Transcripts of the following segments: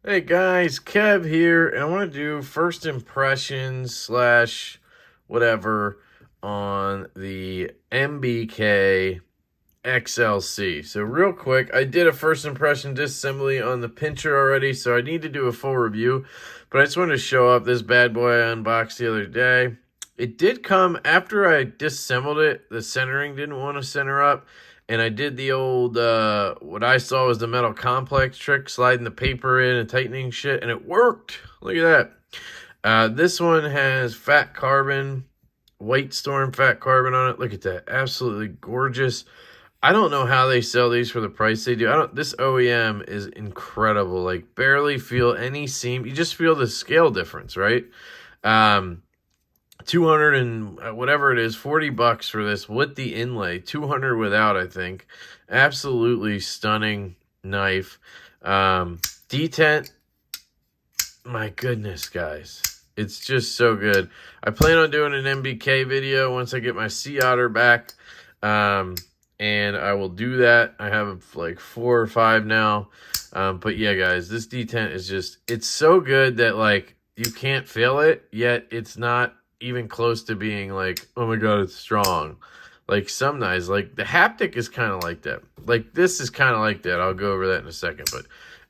Hey guys, Kev here, and I want to do first impressions slash whatever on the MBK XLC. So real quick, I did a first impression disassembly on the pincher already, so I need to do a full review, but I just wanted to show up this bad boy I unboxed the other day. It did come after I disassembled it. The centering didn't want to center up. And I did the old, what I saw was the metal complex trick, sliding the paper in and tightening shit, and it worked. Look at that. This one has fat carbon, White Storm fat carbon on it. Look at that. Absolutely gorgeous. I don't know how they sell these for the price they do. This OEM is incredible. Like, barely feel any seam. You just feel the scale difference, right? 200 and whatever it is, 40 bucks for this with the inlay, 200 without, I think. Absolutely stunning knife. Detent, my goodness, guys. It's just so good. I plan on doing an MBK video once I get my Sea Otter back. And I will do that. I have like 4 or 5 now. But yeah, guys, this detent is just, it's so good that like you can't fail it, yet it's not even close to being like, oh my god, it's strong. Like some knives, like the haptic is kind of like that. Like this is kind of like that. I'll go over that in a second, but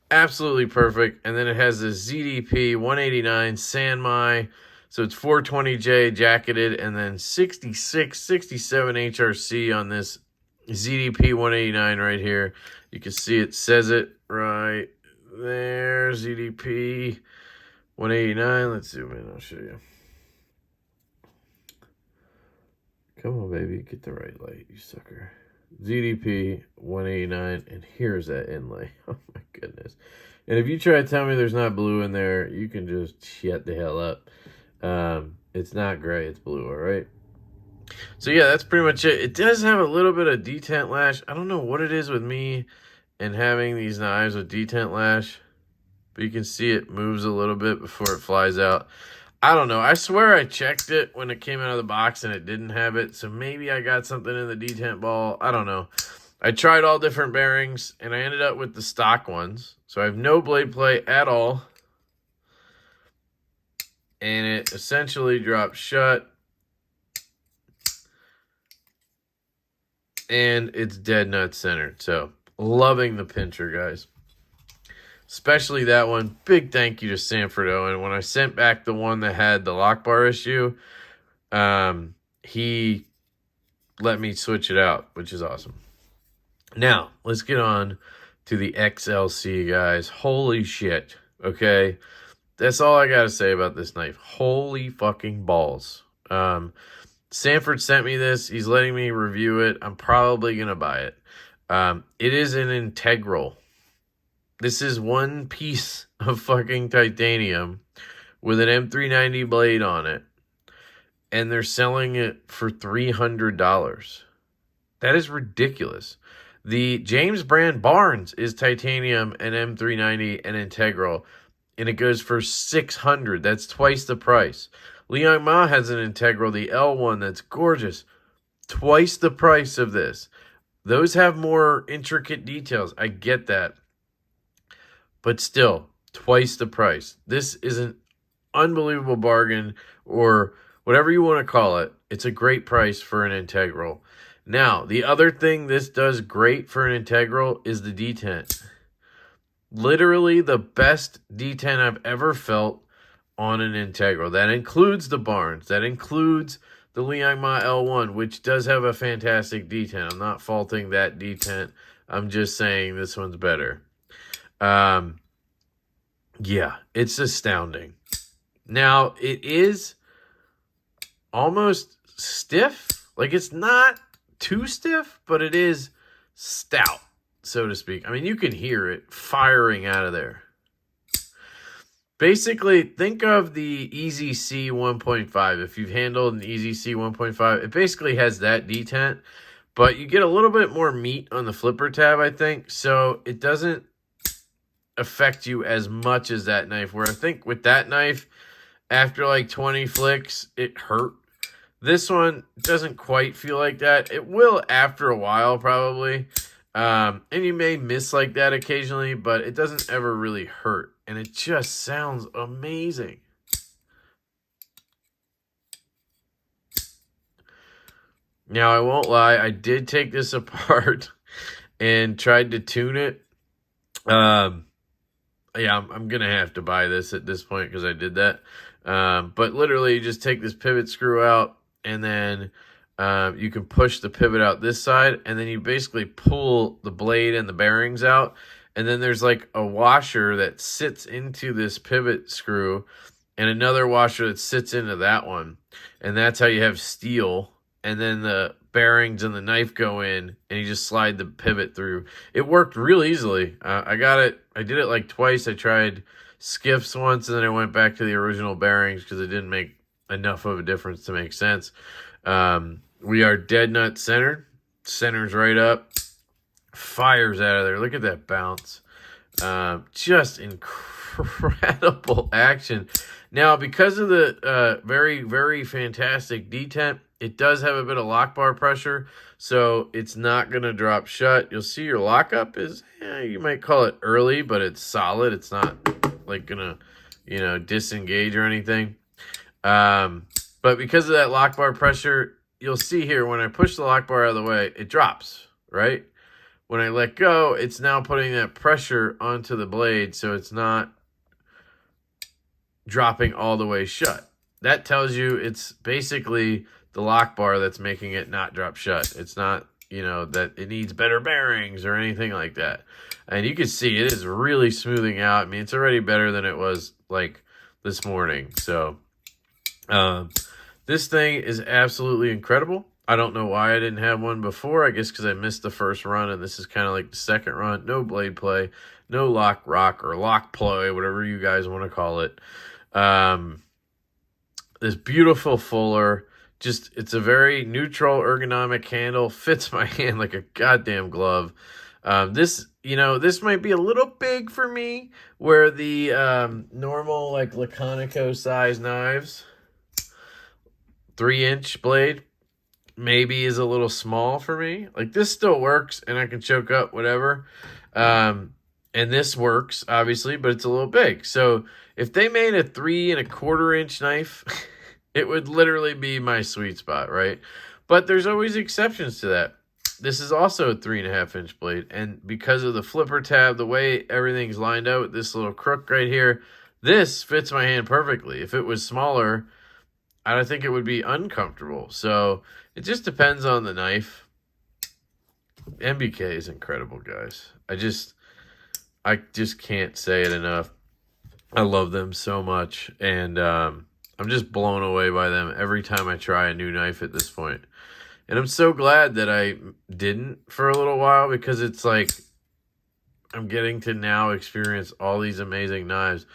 absolutely perfect. And then it has the ZDP 189 Sanmai. So it's 420J jacketed, and then 66, 67 HRC on this ZDP 189 right here. You can see it says it right there, ZDP 189. Let's zoom in, I'll show you. Come on, baby. Get the right light, you sucker. ZDP 189, and here's that inlay. Oh, my goodness. And if you try to tell me there's not blue in there, you can just shut the hell up. It's not gray. It's blue, all right? So, yeah, that's pretty much it. It does have a little bit of detent lash. I don't know what it is with me and having these knives with detent lash, but you can see it moves a little bit before it flies out. I don't know. I swear I checked it when it came out of the box and it didn't have it. So maybe I got something in the detent ball. I don't know. I tried all different bearings and I ended up with the stock ones. So I have no blade play at all. And it essentially drops shut. And it's dead nut centered. So loving the pincher, guys. Especially that one. Big thank you to Sanford Owen. When I sent back the one that had the lock bar issue, he let me switch it out, which is awesome. Now, let's get on to the XLC, guys. Holy shit, okay? That's all I got to say about this knife. Holy fucking balls. Sanford sent me this. He's letting me review it. I'm probably going to buy it. It is an integral. This is one piece of fucking titanium with an M390 blade on it. And they're selling it for $300. That is ridiculous. The James brand Barnes is titanium and M390 and integral. And it goes for $600. That's twice the price. Liang Ma has an integral, the L1, that's gorgeous. Twice the price of this. Those have more intricate details. I get that. But still, twice the price. This is an unbelievable bargain, or whatever you want to call it. It's a great price for an integral. Now, the other thing this does great for an integral is the detent. Literally the best detent I've ever felt on an integral. That includes the Barnes. That includes the Liang Ma L1, which does have a fantastic detent. I'm not faulting that detent. I'm just saying this one's better. Yeah, it's astounding. Now, it is almost stiff. Like, it's not too stiff, but it is stout, so to speak. I mean, you can hear it firing out of there. Basically, think of the EDC 1.5. If you've handled an EDC 1.5, it basically has that detent, but you get a little bit more meat on the flipper tab, I think, so it doesn't affect you as much as that knife, where I think with that knife, after like 20 flicks, it hurt. This one doesn't quite feel like that. It will after a while, probably. And you may miss like that occasionally, but it doesn't ever really hurt. and it just sounds amazing. Now, I won't lie, I did take this apart and tried to tune it. Yeah, I'm going to have to buy this at this point because I did that. But literally, you just take this pivot screw out, and then you can push the pivot out this side, and then you basically pull the blade and the bearings out. And then there's like a washer that sits into this pivot screw and another washer that sits into that one. And that's how you have steel. And then the bearings and the knife go in, and you just slide the pivot through. It worked real easily. I did it like twice. I tried skiffs once, and then I went back to the original bearings because it didn't make enough of a difference to make sense. We are dead nut centered. Centers right up. Fires out of there. Look at that bounce. Just incredible action. Now, because of the very, very fantastic detent, it does have a bit of lock bar pressure, so it's not going to drop shut. You'll see your lockup is, you might call it early, but it's solid. It's not like going to, disengage or anything. But because of that lock bar pressure, you'll see here when I push the lock bar out of the way, it drops, right? When I let go, it's now putting that pressure onto the blade, so it's not dropping all the way shut. That tells you it's basically the lock bar that's making it not drop shut. It's not, that it needs better bearings or anything like that. And you can see it is really smoothing out. I mean, it's already better than it was like this morning. So this thing is absolutely incredible. I don't know why I didn't have one before. I guess because I missed the first run, and this is kind of like the second run. No blade play, no lock rock or lock ploy, whatever you guys want to call it. This beautiful fuller. Just, it's a very neutral ergonomic handle. Fits my hand like a goddamn glove. This might be a little big for me, where the normal like Laconico size knives, 3-inch blade, maybe is a little small for me. Like, this still works, and I can choke up whatever. And this works, obviously, but it's a little big. So if they made a 3 1/4-inch knife, it would literally be my sweet spot, right? But there's always exceptions to that. This is also a 3.5-inch blade, and because of the flipper tab, the way everything's lined out with this little crook right here, this fits my hand perfectly. If it was smaller, I think it would be uncomfortable. So it just depends on the knife. MBK is incredible, guys. I just can't say it enough. I love them so much, and I'm just blown away by them every time I try a new knife at this point. And I'm so glad that I didn't for a little while, because it's like I'm getting to now experience all these amazing knives.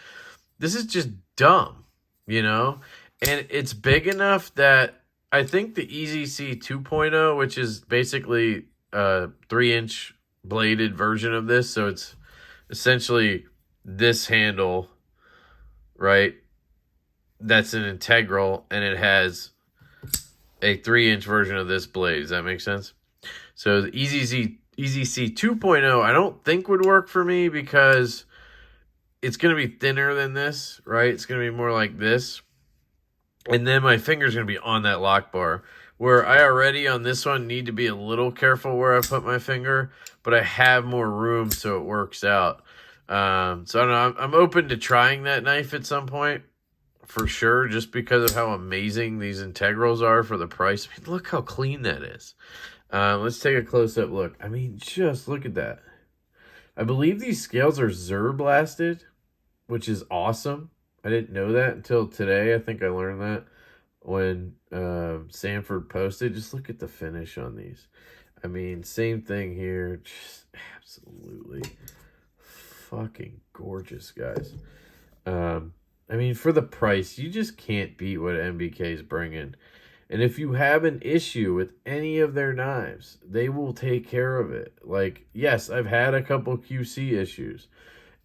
This is just dumb, And it's big enough that I think the EDC 2.0, which is basically a 3-inch bladed version of this, so it's essentially this handle, right? That's an integral, and it has a 3-inch version of this blade. Does that make sense? So the EDC 2.0 I don't think would work for me, because it's going to be thinner than this, right? It's going to be more like this. And then my finger's going to be on that lock bar, where I already on this one need to be a little careful where I put my finger, but I have more room, so it works out. So I don't know. I'm open to trying that knife at some point, for sure, just because of how amazing these integrals are for the price. I mean, look how clean that is. Let's take a close-up look. I mean, just look at that. I believe these scales are Zer-blasted, which is awesome. I didn't know that until today. I think I learned that when Sanford posted. Just look at the finish on these. I mean, same thing here. Just absolutely fucking gorgeous, guys. I mean, for the price, you just can't beat what MBK is bringing. And if you have an issue with any of their knives, they will take care of it. Like, yes, I've had a couple QC issues.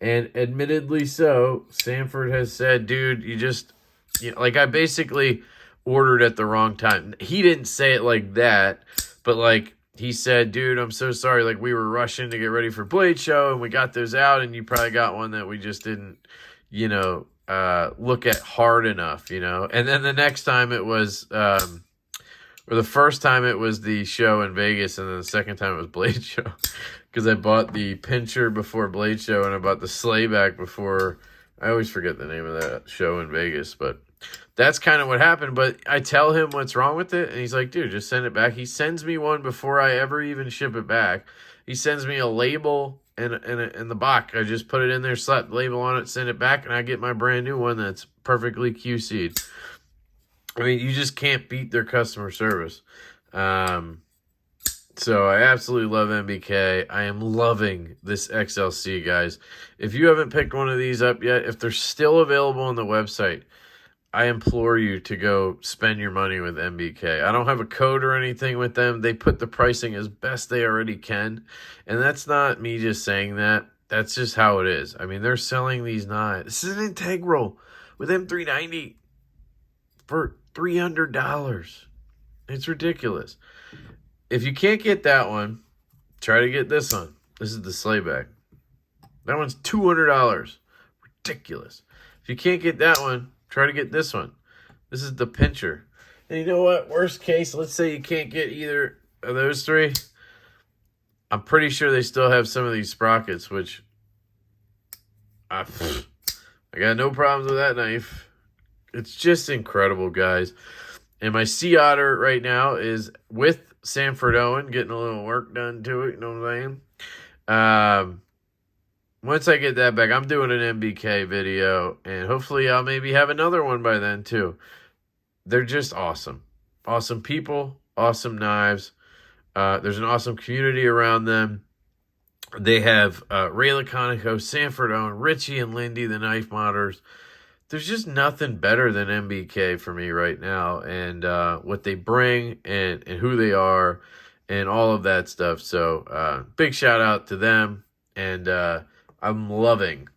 And admittedly so, Sanford has said, dude, like, I basically ordered at the wrong time. He didn't say it like that, but like, he said, dude, I'm so sorry. Like, we were rushing to get ready for Blade Show, and we got those out, and you probably got one that we just didn't, you know, look at hard enough, you know. And then the next time it was, or the first time it was the show in Vegas, and then the second time it was Blade Show. Because I bought the pincher before Blade Show, and I bought the slayback before. I always forget the name of that show in Vegas, but that's kind of what happened. But I tell him what's wrong with it, and he's like, dude, just send it back. He sends me one before I ever even ship it back. He sends me a label and the box. I just put it in there, slap the label on it, send it back, and I get my brand new one that's perfectly QC'd. I mean, you just can't beat their customer service. So I absolutely love MBK. I am loving this XLC, guys. If you haven't picked one of these up yet, if they're still available on the website, I implore you to go spend your money with MBK. I don't have a code or anything with them. They put the pricing as best they already can. And that's not me just saying that. That's just how it is. I mean, they're selling these knives. This is an Integral with M390 for $300. It's ridiculous. If you can't get that one, try to get this one. This is the slayback. That one's $200. Ridiculous. If you can't get that one, try to get this one. This is the pincher. And you know what? Worst case, let's say you can't get either of those three. I'm pretty sure they still have some of these sprockets, which I got no problems with that knife. It's just incredible, guys. And my Sea Otter right now is with Sanford Owen, getting a little work done to it, you know what I'm saying? Once I get that back, I'm doing an MBK video, and hopefully I'll maybe have another one by then too. They're just awesome. Awesome people, awesome knives. There's an awesome community around them. They have Ray Laconico, Sanford Owen, Richie and Lindy, the knife modders. There's just nothing better than MBK for me right now, and what they bring and who they are and all of that stuff. So big shout out to them, and I'm loving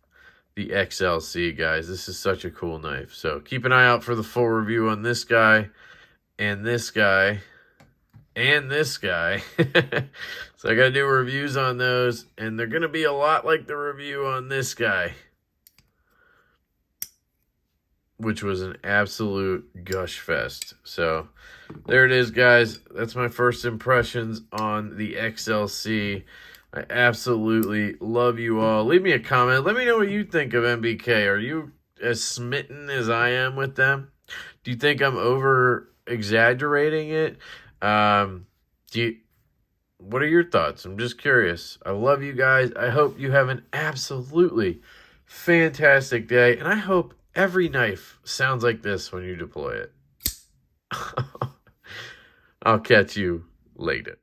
the XLC, guys. This is such a cool knife. So keep an eye out for the full review on this guy and this guy and this guy. So I got to do reviews on those, and they're going to be a lot like the review on this guy, which was an absolute gush fest. So there it is, guys. That's my first impressions on the XLC. I absolutely love you all. Leave me a comment. Let me know what you think of MBK. Are you as smitten as I am with them? Do you think I'm over exaggerating it? What are your thoughts? I'm just curious. I love you guys. I hope you have an absolutely fantastic day, and I hope every knife sounds like this when you deploy it. I'll catch you later.